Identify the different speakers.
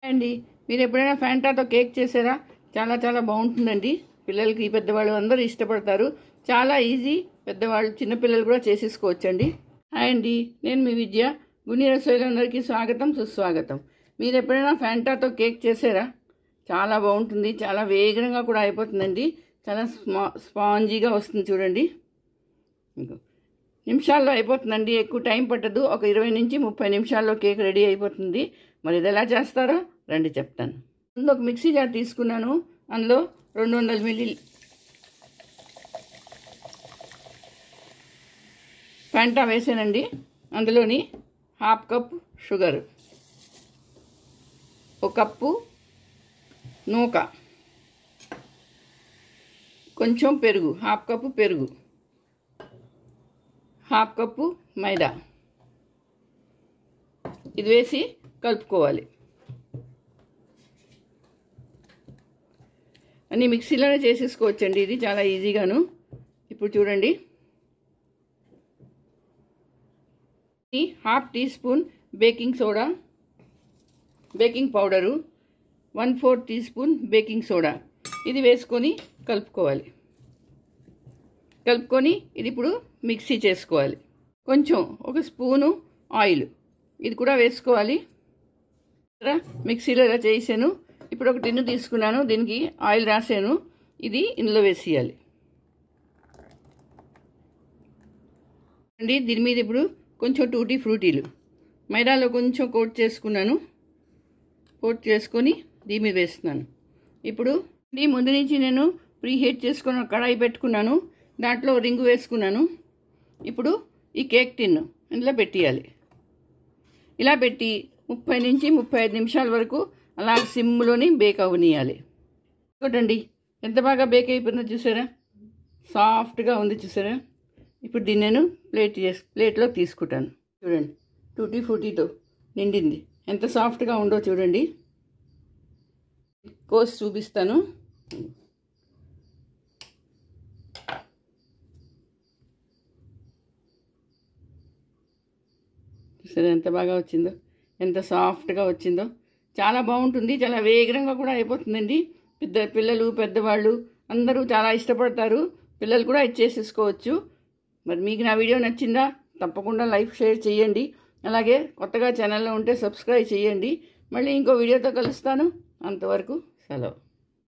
Speaker 1: అండి మీరు ఎప్పుడైనా ఫ్యాంటాతో కేక్ చేసారా? చాలా చాలా బాగుంటుందండి. పిల్లలకి పెద్దవాళ్ళు అందరూ ఇష్టపడతారు. చాలా ఈజీ, పెద్దవాళ్ళు చిన్నపిల్లలు కూడా చేసేసుకోవచ్చండి. హాయ్ అండి, నేను మీ విద్య. గుణి రసోయిలందరికీ స్వాగతం, సుస్వాగతం. మీరు ఎప్పుడైనా ఫ్యాంటాతో కేక్ చేసారా? చాలా బాగుంటుంది, చాలా వేగంగా కూడా అయిపోతుందండి. చాలా స్పాంజీగా వస్తుంది చూడండి. నిమిషాల్లో అయిపోతుందండి, ఎక్కువ టైం పట్టదు. ఒక 20 నుంచి 30 నిమిషాల్లో కేక్ రెడీ అయిపోతుంది. మరి ఇది ఎలా చేస్తారో రండి చెప్తాను. ముందు ఒక మిక్సీ జార్ తీసుకున్నాను. అందులో 200 ml ఫ్యాంటా వేసానండి. అందులోని 1/2 కప్ షుగర్, 1 కప్పు నూక, కొంచెం పెరుగు, 1/2 కప్పు పెరుగు, 1/2 కప్పు మైదా. ఇది వేసి కలుపుకోవాలి. అన్నీ మిక్సీలోనే చేసేసుకోవచ్చండి, ఇది చాలా ఈజీగాను. ఇప్పుడు చూడండి, 1/2 teaspoon baking soda, baking powder, 1/4 teaspoon baking soda, ఇది వేసుకొని కలుపుకోవాలి. కలుపుకొని ఇది ఇప్పుడు మిక్సీ చేసుకోవాలి. కొంచెం ఒక స్పూను ఆయిల్ ఇది కూడా వేసుకోవాలి. మిక్సీలో ఇలా చేసాను. ఇప్పుడు ఒక టిన్ను తీసుకున్నాను, దీనికి ఆయిల్ రాసాను. ఇది ఇందులో వేసేయాలి అండి. దీని మీద ఇప్పుడు కొంచెం టూటీ ఫ్రూటీలు మైదాలో కొంచెం కోట్ చేసుకున్నాను. కోట్ చేసుకొని దీని మీద వేస్తున్నాను. ఇప్పుడు ముందు నుంచి నేను ప్రీ హీట్ చేసుకున్న కడాయి పెట్టుకున్నాను. దాంట్లో రింగు వేసుకున్నాను. ఇప్పుడు ఈ కేక్ టిన్ను ఇందులో పెట్టేయాలి. ఇలా పెట్టి 30 నుంచి 35 నిమిషాల వరకు అలా సిమ్లోని బేక్ అవనియాలి. చూడండి ఎంత బాగా బేక్ అయిపోయిందో చూసారా? సాఫ్ట్గా ఉంది చూసారా? ఇప్పుడు దీన్ని నేను ప్లేట్లో తీసుకుంటాను. చూడండి, టూటీ ఫ్రూటీతో నిండింది. ఎంత సాఫ్ట్గా ఉందో చూడండి. కోసి చూపిస్తాను. సరే, ఎంత బాగా వచ్చిందో, ఎంత సాఫ్ట్గా వచ్చిందో. చాలా బాగుంటుంది, చాలా వేగంగా కూడా అయిపోతుందండి. పిల్లలు పెద్దవాళ్ళు అందరూ చాలా ఇష్టపడతారు. పిల్లలు కూడా ఇచ్చేసేసుకోవచ్చు. మరి మీకు నా వీడియో నచ్చిందా? తప్పకుండా లైక్ షేర్ చేయండి. అలాగే కొత్తగా ఛానల్లో ఉంటే సబ్స్క్రైబ్ చేయండి. మళ్ళీ ఇంకో వీడియోతో కలుస్తాను. అంతవరకు సెలవు.